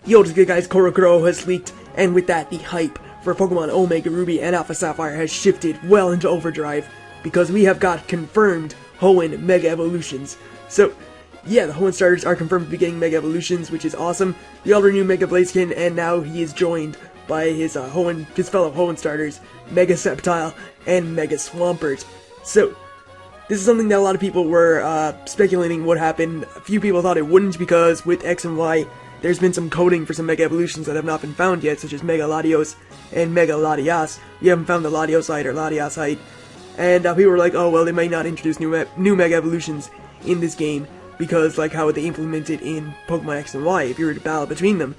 Yo, what's good guys, Corocoro has leaked, and with that, the hype for Pokemon Omega Ruby and Alpha Sapphire has shifted well into overdrive, because we have got confirmed Hoenn Mega Evolutions. So, yeah, the Hoenn starters are confirmed to be getting Mega Evolutions, which is awesome. We already knew Mega Blaziken, and now he is joined by his fellow Hoenn starters, Mega Sceptile and Mega Swampert. So, this is something that a lot of people were speculating would happen. A few people thought it wouldn't because with X and Y, there's been some coding for some Mega Evolutions that have not been found yet, such as Mega Latios and Mega Latias. We haven't found the Latiosite or Latiasite. And people were like, oh well, they might not introduce new Mega Evolutions in this game because like how would they implement it in Pokemon X and Y if you were to battle between them.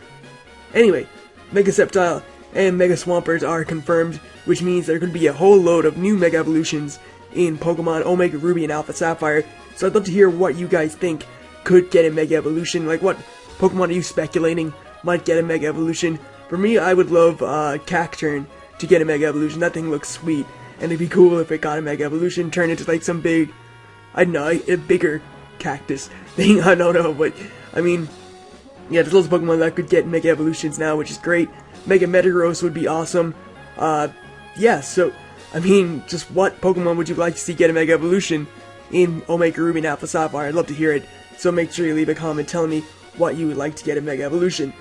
Anyway, Mega Sceptile and Mega Swampert are confirmed, which means there could be a whole load of new Mega Evolutions in Pokemon Omega Ruby and Alpha Sapphire. So I'd love to hear what you guys think could get a Mega Evolution. Like what Pokemon are you speculating might get a Mega Evolution? For me, I would love Cacturn to get a Mega Evolution. That thing looks sweet, and it'd be cool if it got a Mega Evolution, turn into like some big, I don't know, a bigger cactus thing. I don't know, but I mean, yeah, there's lots of Pokemon that could get Mega Evolutions now, which is great. Mega Metagross would be awesome. Yeah, so I mean, just what Pokemon would you like to see get a Mega Evolution in Omega Ruby and Alpha Sapphire? I'd love to hear it. So make sure you leave a comment telling me what you would like to get a Mega Evolution.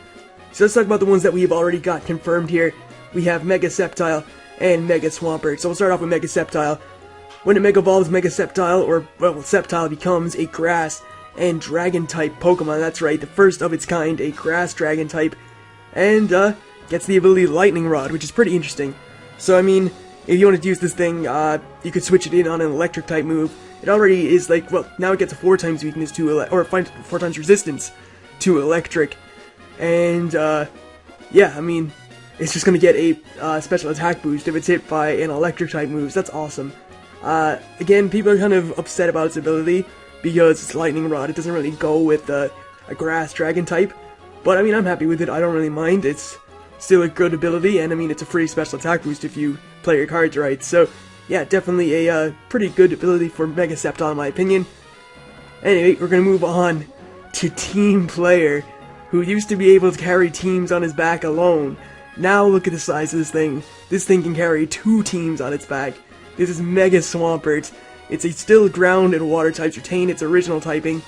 So let's talk about the ones that we've already got confirmed here. We have Mega Sceptile and Mega Swampert. So we'll start off with Mega Sceptile. When it Mega Evolves, Mega Sceptile, or, well, Sceptile becomes a Grass and Dragon-type Pokemon. That's right, the first of its kind, a Grass Dragon type. And, gets the ability Lightning Rod, which is pretty interesting. So, I mean, if you wanted to use this thing, you could switch it in on an Electric-type move. It already is, like, well, now it gets a 4 times weakness to, or 4 times resistance to Electric. And, yeah, I mean, it's just gonna get a special attack boost if it's hit by an Electric-type move. That's awesome. Again, people are kind of upset about its ability because it's Lightning Rod. It doesn't really go with a Grass Dragon type. But, I mean, I'm happy with it. I don't really mind. It's still a good ability, and, I mean, it's a free special attack boost if you play your cards right. So, yeah, definitely a pretty good ability for Mega Sceptile, in my opinion. Anyway, we're gonna move on to Team Player, who used to be able to carry teams on his back alone. Now look at the size of this thing. This thing can carry 2 teams on its back. This is Mega Swampert. It's a still ground and water types, retain its original typing,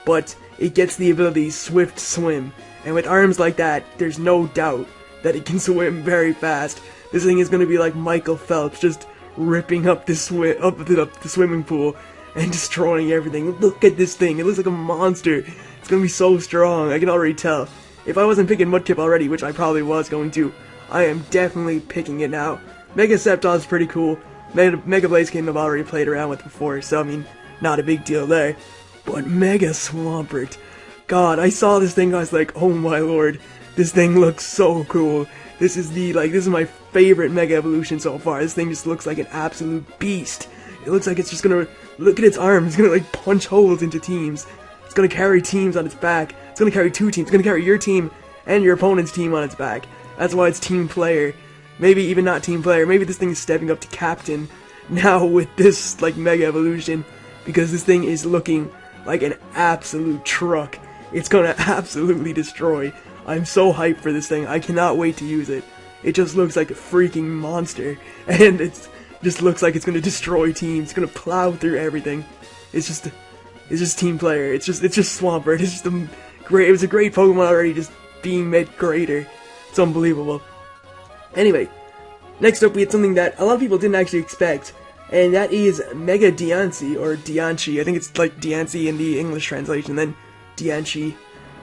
but it gets the ability Swift Swim. And with arms like that, there's no doubt that it can swim very fast. This thing is going to be like Michael Phelps, just ripping up the swimming pool and destroying everything. Look at this thing. It looks like a monster. It's going to be so strong. I can already tell. If I wasn't picking Mudkip already, which I probably was going to, I am definitely picking it now. Mega Sceptile is pretty cool. Mega Blaziken I've already played around with before, so I mean, not a big deal there. But Mega Swampert, God, I saw this thing, I was like, oh my lord, this thing looks so cool. This is my favorite Mega Evolution so far. This thing just looks like an absolute beast. It looks like it's just gonna, look at its arms, it's gonna like punch holes into teams. It's gonna carry teams on its back. It's gonna carry 2 teams. It's gonna carry your team and your opponent's team on its back. That's why it's Team Player. Maybe even not Team Player. Maybe this thing is stepping up to Captain now with this like Mega Evolution, because this thing is looking like an absolute truck. It's gonna absolutely destroy. I'm so hyped for this thing. I cannot wait to use it. It just looks like a freaking monster, and it just looks like it's gonna destroy teams. It's gonna plow through everything. It's just Team Player. It's just Swampert. It's just it was a great Pokemon already, just being made greater. It's unbelievable. Anyway, next up we had something that a lot of people didn't actually expect, and that is Mega Diancie, or Diancie. I think it's like Diancie in the English translation, then Diancie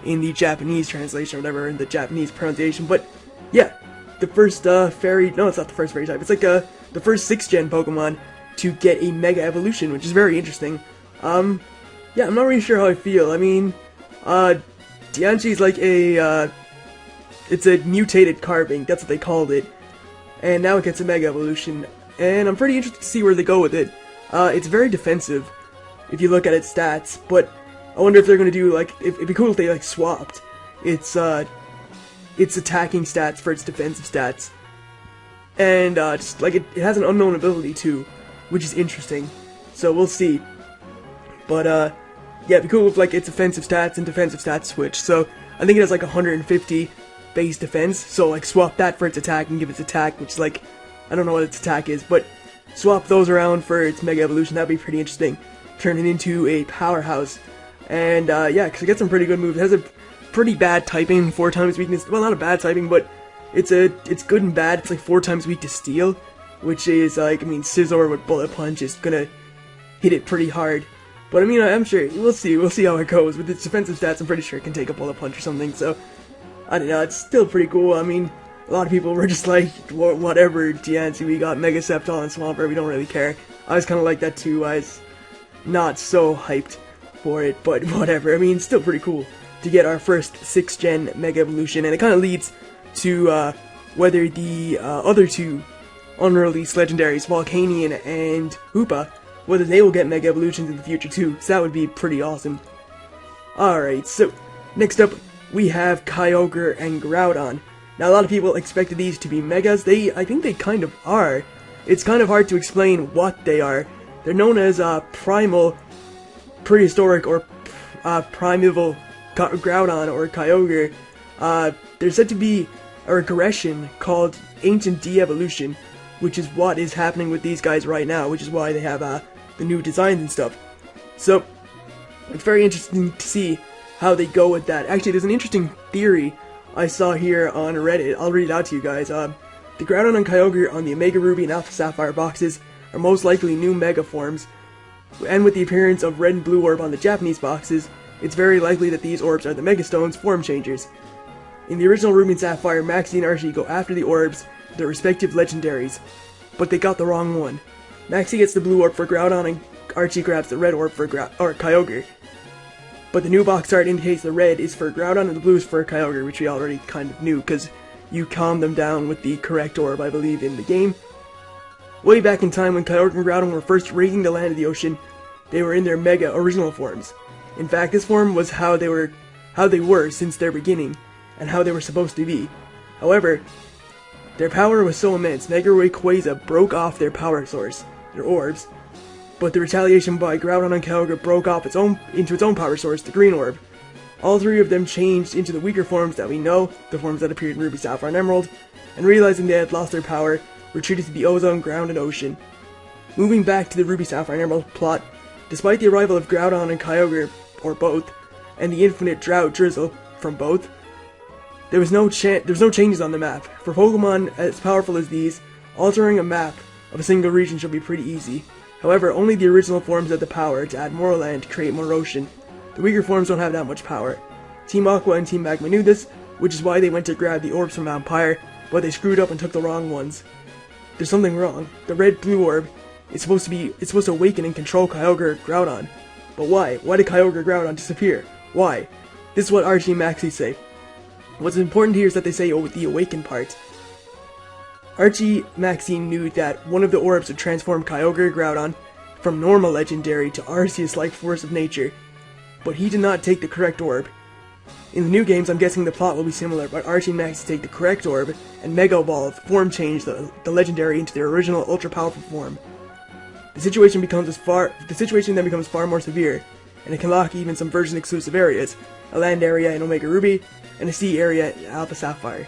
in the Japanese translation, or whatever, in the Japanese pronunciation. But yeah, the first fairy, no, it's not the first fairy type, it's like the first 6th gen Pokemon to get a Mega Evolution, which is very interesting. Yeah, I'm not really sure how I feel. I mean, Diancie is like it's a mutated carving, that's what they called it, and now it gets a Mega Evolution, and I'm pretty interested to see where they go with it. It's very defensive, if you look at its stats, but I wonder if they're gonna do, like, it'd be cool if they, like, swapped its attacking stats for its defensive stats, and, just, like, it has an unknown ability, too, which is interesting, so we'll see. But, yeah, it'd be cool if, like, its offensive stats and defensive stats switch, so I think it has like 150 base defense, so like swap that for its attack and give its attack, which is like, I don't know what its attack is, but swap those around for its Mega Evolution. That'd be pretty interesting. Turn it into a powerhouse. And yeah, because it gets some pretty good moves. It has a pretty bad typing, 4 times weakness. Well, not a bad typing, but it's good and bad. It's like 4 times weak to steel, which is like, I mean, Scizor with Bullet Punch is gonna hit it pretty hard. But I mean, I'm sure we'll see how it goes with its defensive stats. I'm pretty sure it can take a Bullet Punch or something. So I don't know. It's still pretty cool. I mean, a lot of people were just like, whatever, Diancie, we got Mega Sceptile and Swampert. We don't really care. I was kind of like that too. I was not so hyped for it, but whatever. I mean, it's still pretty cool to get our first 6th gen Mega Evolution, and it kind of leads to whether the other 2 unreleased legendaries, Volcanion and Hoopa, whether they will get Mega Evolutions in the future too, so that would be pretty awesome. Alright, so next up we have Kyogre and Groudon. Now a lot of people expected these to be Megas. I think they kind of are. It's kind of hard to explain what they are. They're known as Primal, Prehistoric, or Primeval Groudon or Kyogre. There's said to be a regression called Ancient De-Evolution, which is what is happening with these guys right now, which is why they have the new designs and stuff. So it's very interesting to see how they go with that. Actually, there's an interesting theory I saw here on Reddit. I'll read it out to you guys. The Groudon and Kyogre on the Omega Ruby and Alpha Sapphire boxes are most likely new Mega forms, and with the appearance of Red and Blue Orb on the Japanese boxes, it's very likely that these orbs are the Mega Stones form changers. In the original Ruby and Sapphire, Maxie and Archie go after the orbs, their respective legendaries, but they got the wrong one. Maxie gets the blue orb for Groudon and Archie grabs the red orb for Kyogre. But the new box art indicates the red is for Groudon and the blue is for Kyogre, which we already kind of knew because you calmed them down with the correct orb, I believe, in the game. Way back in time when Kyogre and Groudon were first raiding the land of the ocean, they were in their Mega original forms. In fact, this form was how they were since their beginning, and how they were supposed to be. However, their power was so immense, Mega Rayquaza broke off their power source, their orbs, but the retaliation by Groudon and Kyogre broke off into its own power source, the green orb. All 3 of them changed into the weaker forms that we know, the forms that appeared in Ruby, Sapphire, and Emerald, and realizing they had lost their power, retreated to the ozone, ground, and ocean. Moving back to the Ruby, Sapphire, and Emerald plot, despite the arrival of Groudon and Kyogre, or both, and the infinite drought drizzle from both, there's no changes on the map. For Pokemon as powerful as these, altering a map of a single region should be pretty easy. However, only the original forms have the power to add more land to create more ocean. The weaker forms don't have that much power. Team Aqua and Team Magma knew this, which is why they went to grab the orbs from Vampire, but they screwed up and took the wrong ones. There's something wrong. The red-blue orb is supposed to awaken and control Kyogre Groudon. But why? Why did Kyogre Groudon disappear? Why? This is what Archie and Maxie say. What's important here is that they say the awaken part. Archie Maxine knew that one of the orbs would transform Kyogre Groudon from normal legendary to Arceus-like force of nature, but he did not take the correct orb. In the new games, I'm guessing the plot will be similar, but Archie and Maxie take the correct orb and Mega Evolve, form change the legendary into their original ultra-powerful form. The situation then becomes far more severe, and it can lock even some version-exclusive areas, a land area in Omega Ruby, and a sea area in Alpha Sapphire.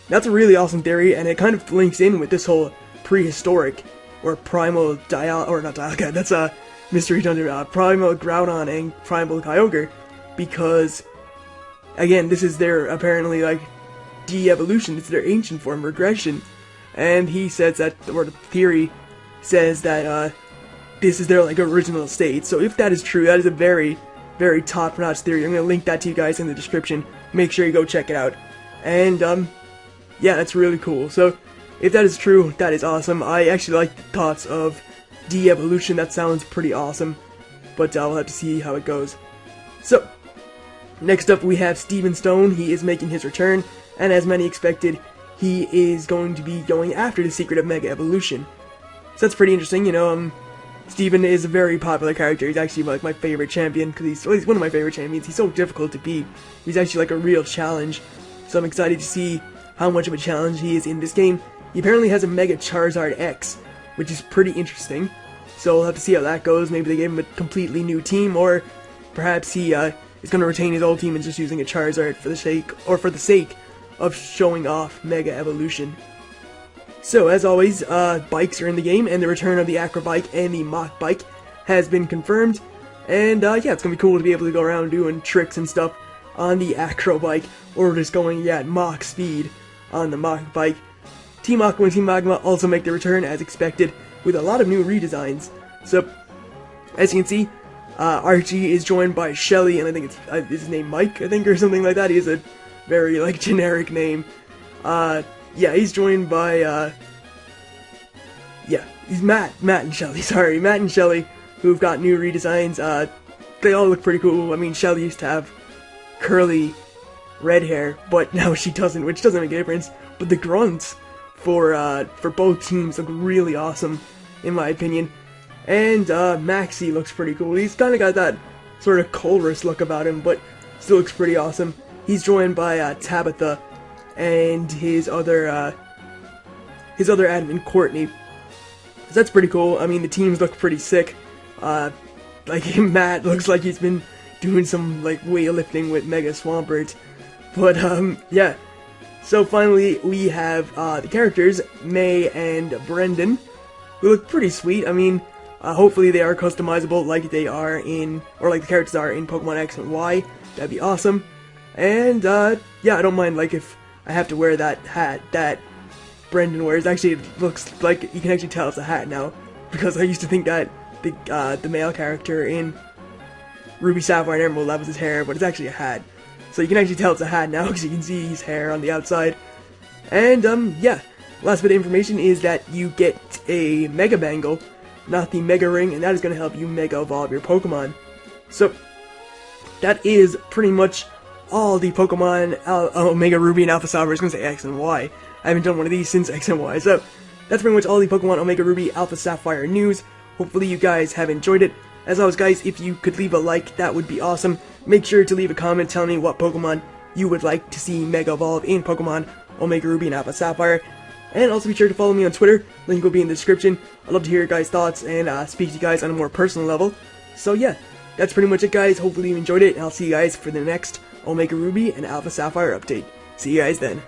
That's a really awesome theory, and it kind of links in with this whole prehistoric, or primal that's a mystery dungeon, primal Groudon and primal Kyogre, because, again, this is their, apparently, like, de-evolution, it's their ancient form, regression, and he says that, or the theory says that, this is their, like, original state. So if that is true, that is a very, very top-notch theory. I'm gonna link that to you guys in the description, make sure you go check it out, and, yeah, that's really cool. So, if that is true, that is awesome. I actually like the thoughts of de-evolution. That sounds pretty awesome. But we'll have to see how it goes. So, next up we have Steven Stone. He is making his return. And as many expected, he is going to be going after the secret of Mega Evolution. So that's pretty interesting, you know. Steven is a very popular character. He's actually like my favorite champion, because he's one of my favorite champions. He's so difficult to beat. He's actually like a real challenge. So I'm excited to see how much of a challenge he is in this game. He apparently has a Mega Charizard X, which is pretty interesting. So we'll have to see how that goes. Maybe they gave him a completely new team, or perhaps he is going to retain his old team and just using a Charizard for the sake of showing off Mega Evolution. So, as always, bikes are in the game, and the return of the Aqua Bike and the Mach Bike has been confirmed. And, yeah, it's gonna be cool to be able to go around doing tricks and stuff on the Aqua Bike, or just going at Mach speed on the Mach Bike. Team Aqua and Team Magma also make their return as expected, with a lot of new redesigns. So, as you can see, Archie is joined by Shelly, and I think it's his name Mike, I think, or something like that. He has a very, like, generic name. Yeah, he's joined by, yeah, he's Matt and Shelly, sorry, Matt and Shelly, who've got new redesigns. They all look pretty cool. I mean, Shelly used to have curly red hair, but now she doesn't, which doesn't make a difference. But the grunts for both teams look really awesome, in my opinion. And, Maxie looks pretty cool. He's kind of got that sort of colorless look about him, but still looks pretty awesome. He's joined by, Tabitha and his other admin, Courtney. So that's pretty cool. I mean, the teams look pretty sick. Like, Matt looks like he's been doing some, like, weightlifting with Mega Swampert. But, yeah. So finally, we have, the characters, May and Brendan, who look pretty sweet. I mean, hopefully they are customizable like they are in, or like the characters are in Pokemon X and Y. That'd be awesome. And, yeah, I don't mind, like, if I have to wear that hat that Brendan wears. Actually, it looks like you can actually tell it's a hat now, because I used to think that the male character in Ruby, Sapphire, and Emerald, that was his hair, but it's actually a hat. So you can actually tell it's a hat now, because you can see his hair on the outside. And, yeah, last bit of information is that you get a Mega Bangle, not the Mega Ring, and that is going to help you Mega Evolve your Pokemon. So, that is pretty much all the Pokemon Omega Ruby and Alpha Sapphire. I was going to say X and Y. I haven't done one of these since X and Y. So, that's pretty much all the Pokemon Omega Ruby Alpha Sapphire news. Hopefully you guys have enjoyed it. As always, guys, if you could leave a like, that would be awesome. Make sure to leave a comment telling me what Pokemon you would like to see Mega Evolve in Pokemon Omega Ruby and Alpha Sapphire. And also be sure to follow me on Twitter. Link will be in the description. I'd love to hear your guys' thoughts and speak to you guys on a more personal level. So yeah, that's pretty much it, guys. Hopefully you enjoyed it, and I'll see you guys for the next Omega Ruby and Alpha Sapphire update. See you guys then.